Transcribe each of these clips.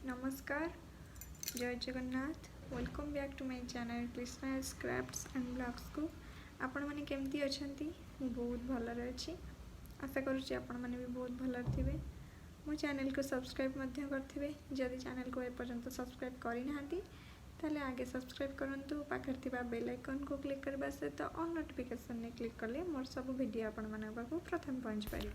नमस्कार जय Jagannath welcome back to my channel Krishna crafts and blogs को आपण मैंने केमती अच्छा बहुत भलर अच्छी आशा करुँच आपण मैंने भी बहुत भलर थे मो चैनल को सब्सक्राइब करेंगे जदि चैनल को एपर्यंत सब्सक्राइब करना ताले आगे सब्सक्राइब करूँ पाखे बेल आइकन को क्लिक करने सहित ऑल नोटिफिकेशन ने क्लिक कले मोर सब वीडियो आपण मान पाखु प्रथम पहुँच पारे।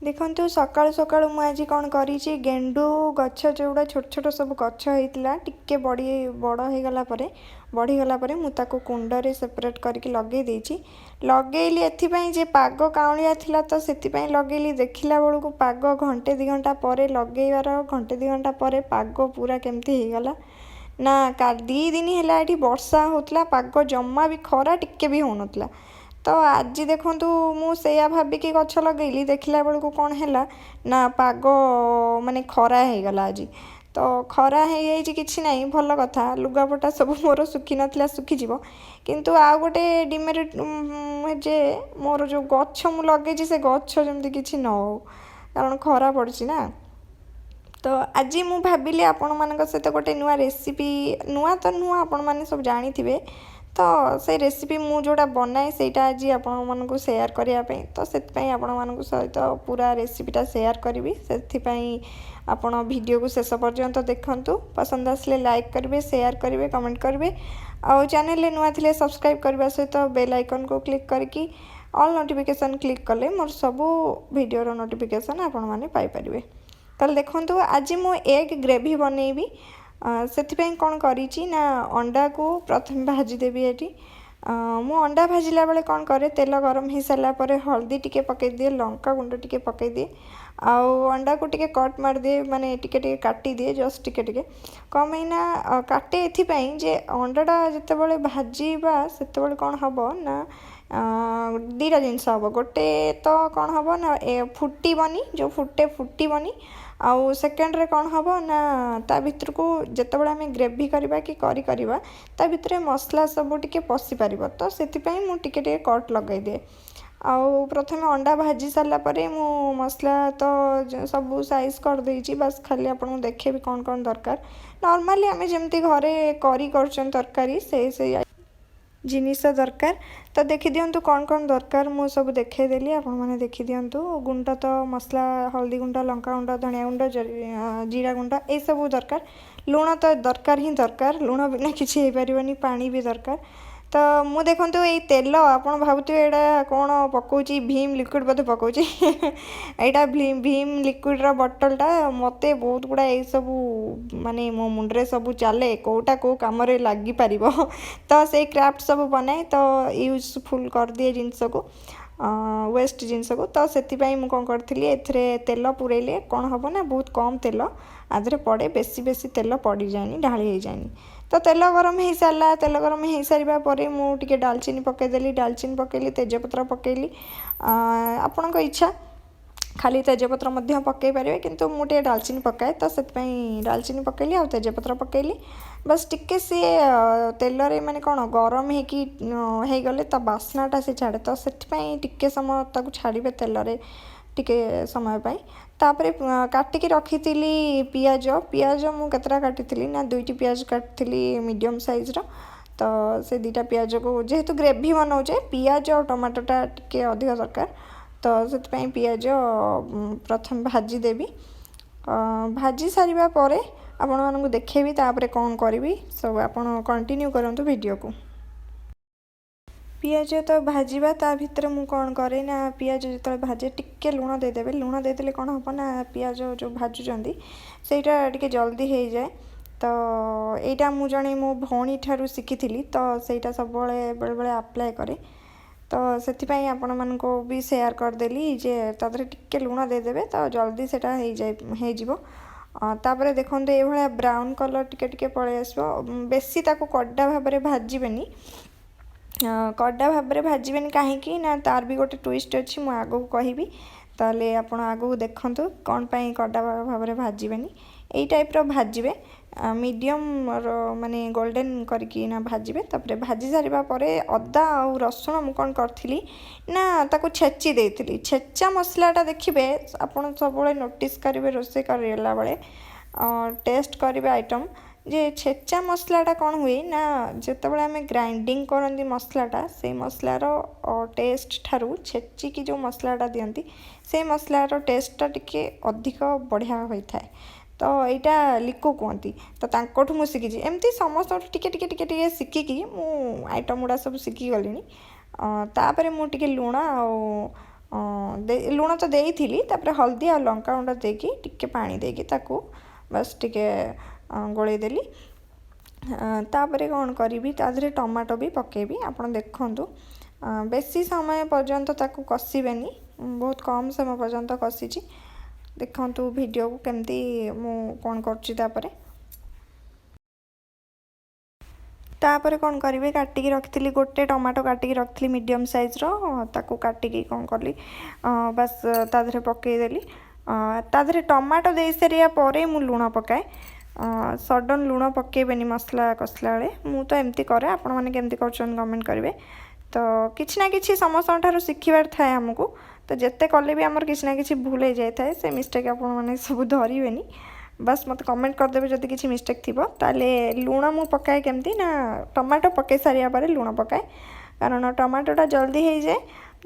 देखु सकाळु सकाळु मु आज कौन करी गेंडू गछ जोड़ा छोट छोट सब गछ होता टिके बड़ हो बढ़ीगला मुझे कुंडे सेपरेट करके लगे लगेली एथिपाई जे पाग काउलिया थिला तो सेतिपाई लगेली देखिला बेलू पाग घंटे 2 घंटा पर लगेबार घंटे 2 घंटा पर पाग पूरा केमती हो गला ना 2 दिन है ये वर्षा होता पाग जमा भी खरा टिके भी होनला तो आज देखूँ मुझे भाविकी गछ लगेली देखला बेलू कौन है ना पाग माने खरा हो गला आज तो खरा हो कि ना भल कथा लुगापटा सब मोर सुखी नाला सुखीज किंतु आउ गोटे डिमेरिट जे मोर जो गछ मु लगे से गछ जमी कि न हो कारण खरा पड़ी ना तो आज मु भाविली आपण मान सहित गोटे नुआ रेसिपी नुआ तो नुआ आपण मैंने सब जानी थे तो से रेसिपी मु जोड़ा बनाए सेटा आज आपण मानक शेयर करने तो से आपण मान सहित पूरा रेसिपीटा शेयर करी से आपण वीडियो को शेष पर्यंत देखंतु पसंद आसले लाइक करेंगे शेयर करेंगे कमेंट करेंगे आउ चैनल नुआ थे सब्सक्राइब करने सहित बेल आइकन को क्लिक करके ऑल नोटिफिकेशन क्लिक कले मोर सबू वीडियो नोटिफिकेशन आपण मैंने पाइपर। ताल देखो आज मु एग ग्रेवी बनैबी से कौन करी ना अंडा को प्रथम भाजीदेवी ये मु अंडा भाजिला बेले कौन करे तेल गरम हो सारापर हल्दी टिके पकई दिए लंका गुंड टिके पकई दिए आउ अंडा को टिके कट मार दिए माने टिके टिके काटी दिए जस्ट टिके टिके कम ना काटे एथिपाई जे अंडाटा जितेबाला भाजवा से कौन हम ना दीटा जिनस हम गोटे तो कौन हम ना फुटबनी जो फुटे फुटबनी आउ सेकेंड रे कौन हम ना ता भीतर को जितेबाला आम ग्रेवी करवा कि करवा ता भीतर मसला सब टिके पशि पार तो से मुझे टिके कट लगे दिए आउ प्रथम अंडा भाजी सारापर मु मसला तो सब साइज कर देछि बस खाली आपको देखे भी कौन कौन दरकार नॉर्मली आम जमी घरे कर तरकारी से जिनिस दरकार तो देखी दिंतु कौन कौन दरकार मु सब देखदेली आपण मैंने देखी दिंतु गुंड तो मसला हल्दी गुंड लंका गुंड धनिया गुंड जीरा गुंड ये सब दरकार लुण तो दरकार ही दरकार लुण बिना किसी हो पारनी पानी भी दरकार तो मु देखु ये तेल आप भावुए यहाँ कौन पकाउची भीम लिक्विड बोधे पकाउची यहाँ भीम लिक्विड्र बटलटा मत बहुत गुड़ा ये सब माने मो मुंडे सब चले कौटा कौ कम लगी पार तो से क्राफ्ट सब बनाए तो यूजफुल कर दिए जिनस को वेस्ट जिनस को तो से मुझे कौन करी ए तेल पूरेले कौन हम ना बहुत कम तेल आधे पड़े बेसी बेसी तेल पड़ जाए ढाली हो जाए तो तेल गरम हो सारा तेल गरम हो सारा पर मुझे डालचीनी पकईदेली डालचीनी पकईली तेजपत्र पकईली आपण इच्छा खाली तेजपत्र पकई पारे किंतु मुझे डालचीनी पकाए तो से डालचीनी पकईली आ तेजपत्र पकईली बस टिके सी तेल माने कौन गरम हो गले तो बास्नाटा से छाड़े तो से टिके समय ताको छाड़े तेल टिके समय पाई तापर काटिकी रखी पियाज पियाज मु केतरा काटी ना 2टी पियाज काटी मीडियम साइज रो तो से 2टा पियाज को जेहेतु ग्रेवी बनाऊे पियाज और टमाटोटा टिके अधिक दरकार तो से पियाज प्रथम भाजी देवी भाजी सारिबा परे आपण मानकु देखेबी तापर कौन करी सब आपण कंटिन्यू करंतु वीडियो को पियाज तो भाजवा ता भीतर मु कौन करे ना पियाज जो भाजे टिके लुण देदेवे लुण देदेले कौन हम ना पियाज जो भाजुंट सेटा टिके जल्दी हो जाए तो यहाँ मु जड़े मो भौणी ठारू शिखी तो सेटा सब बेले बेले अप्लाई करे तो से आपण मानको भी शेयर करदेली जे तादरे टिके लुण देदेवे तो जल्दी सेटा हो तापर देखो ये ब्राउन कलर टिके टिके पलि आसो बेसी ताको कड़ा भाव में भाजबेनी कड़ा भाव में भाजबेनी कहीं ना तार भी गोटे ट्विस्ट अच्छी मुझे आग को कहबी ताले आपण आग को देखु कौन पाई कड़ा भाव में भाजबेनी यही टाइप भाजिबे मीडियम माने गोल्डन करके ना भाजिबे। तापर भाजी सारिबा परे अदा और रसुण मु कौन करी ना ताको छेची देती। छेचा मसलाटा देखिए आपड़ सब नोटिस करेंगे रोसे करला बेले टेस्ट करेंगे आइटम जे छेचा मसलाटा कौन हुए ना जिते बड़े आम ग्राइंडिंग करती मसलाटा से मसलार टेस्ट ठारू छेचिकी जो मसलाटा दिंती से मसलार टेस्टा टिके अधिक बढ़िया होता है। तो यहाँ लिको कहती तो तांकोठु मु शिखी एमती समस्त टिके टिके टिके टिके शिखिकी मु आइटम गुड़ा सब शिखी गली। तापर मुझे लुण लुण तो देती हल्दी आ लंका गुंड देकी टिके पानी देकी ताकू बस टिके गोलेदेली। तापर कौन करी ताधरे टमाटो भी पकेबी आपन देखंतु बेसी समय पर्यंत ताकू कषिबेनी बहुत कम समय पर्यंत कषिची देखंतु वीडियो को केमती मु कौन करची तापर कौन करी काटिकी रखी गोटे टमाटो काटिकी रखी मीडियम साइज ताकू काटिकी कौन कली बस ताधरे पकईदेली। ताधरे टमाटो दे सारिया परे मु लुण पकाए सडन लुण पकेबेनी मसला कसला बेले मु तो एमती करे आपण माने केमती करछन कमेंट करेंगे। तो किछि ना किछि समस्त ठारू शिखिबार थाए हमकू तो जिते कले भी आमर किछि ना किछि भूल हो जाए से मिस्टेक आपण माने सब धरबेनी बस मत कमेंट करदेवे जदि किछि मिस्टेक थिबो ताले लुण मु पकाए केमती ना टमाटो पके सारिया परे लुण पकाए कारण टमाटोटा जल्दी हो जाए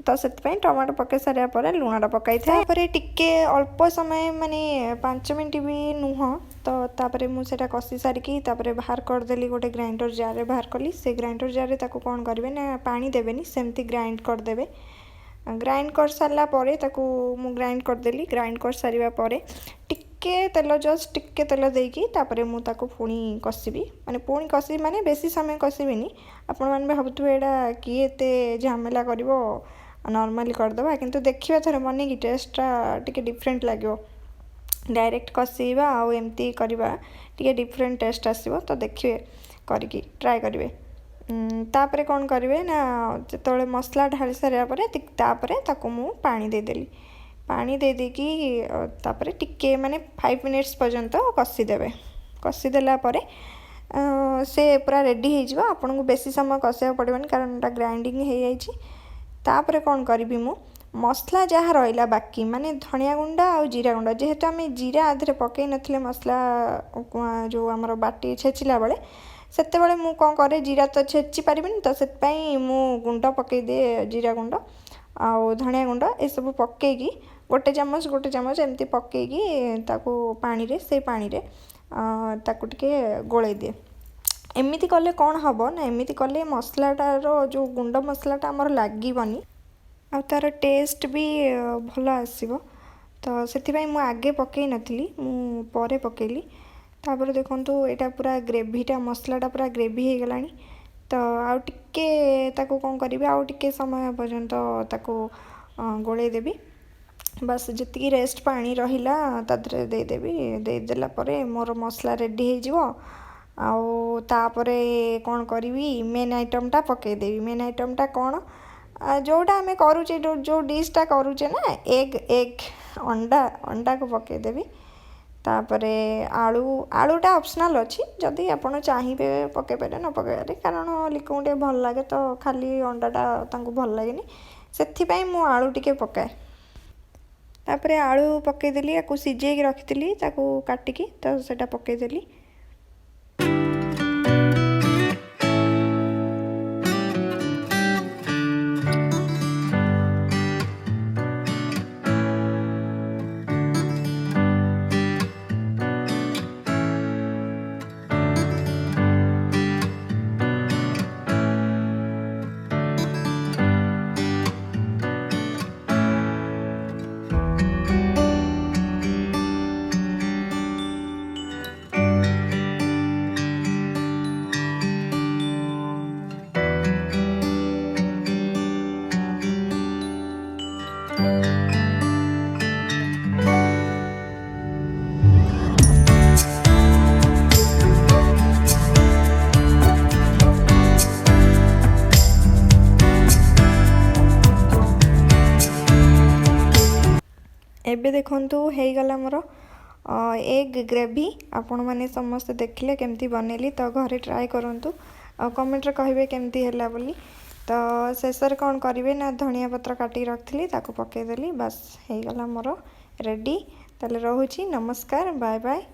तो से टमाटो पके सारिया परे लुणटा पकाई था टिके अल्प समय माने 5 मिनट भी नुह तो तापरे मु सेटा कषि सारिकी तापरे बाहर करदेली गोटे ग्राइंडर जार रे बाहर कली से ग्राइंडर जार रे ताको कौन करेंगे ना पानी देवेनी सेमती ग्राइंड करदेवे। ग्राइंड कर सारा परे ताको मु ग्राइंड करदेली ग्राइंड कर सारिबा परे टिके तेल जस्ट टिके तेल देकी तापरे मु ताको पुणी कषिबी माने पुणी कषि माने बेसी समय कषिबिनी आपण माने भाबुथबे एडा किए एते झमेला करिवो नॉर्मली करदबा किंतु देखिबा थरे मन की टेस्टा टिके डिफरेंट लागो डायरेक्ट कषिबा आ एमती करबा टिके डिफरेंट टेस्ट आसीबो तो देखिए करिकी ट्राई करिवे। तापरे कौन करेंगे ना जो मसला ढाली सारा तापरे ताको मु पानी देदेली पानी दे देकी तापरे टिके माने 5 मिनिट्स पर्यंत कषिदेवे कषिदेला परे से पूरा रेडी हो जाए आपन को बेसी समय कषिया पड़ोनी कारण ग्राइंडिंग हो जाइए। तापरे कौन करी मु मसला जहाँ रहा बाकी माने धनिया गुंडा और जीरा गुंडा जेहेतु आम जीरा आधे पकई नथिले मसला जो आमर बाटी छेचिला बेले सेते बेले मु कौन करे जीरा तो छेची पारिबिनी तो सेतपाई मु गुंड पकई दे जीरा गुंड आउ धनिया गुंड ए सब पकईकी गोटे चामच एमती पकईकी ताकू पानी रे से पानी रे ताकू टिके गोले दिए। एमिति कले कौन हम ना एमिति कले मसलाटार जो गुंड मसलाटा आमर लागबनी आ तार टेस्ट भी भल आसो तो से मु आगे पकई नथिली मु परे पकेली तापर देखंतु एटा पूरा ग्रेवीटा मसलाटा पूरा ग्रेवी हो गलानी तो आउ टिके ताको कौन करी आउ टिके समय पर्यंत ताको गोले देवी बस जी रेस्ट पानी रहिला तादरे देदेवी देदेला परे मोर मसला रेडी हो जिवो आउ तापरे कौन करी मेन आइटमटा पकईदेवी। मेन आइटमटा कौन जोटा आम करुचे जो डिशटा करुचे ना एग एग अंडा अंडा को पकईदेवी तापरे आलू आलूटा ऑप्शनल अच्छी जदि आपड़ चाहिए पकई पारे न पकई कारण लिको टे भल लगे तो खाली अंडाटा तांको भल लगे से मु आलू टिके पकाए तापरे आलू पकईदेली या सिझे रखी काटिकी तो सेटा पकईदेली। एबे देखंतु हो गला मोर एग ग्रेवी आपण मैंने समस्त देखिले केमती बनैली तो घरे ट्राए करूँ कमेंट रे कहिबे केमती हैला बोली। तो शेषर कौन करेंगे ना धनिया पत्र काटी रखी ताको पकईदेली बस हो गला मोर रेडी। ताले रोची नमस्कार बाय बाय।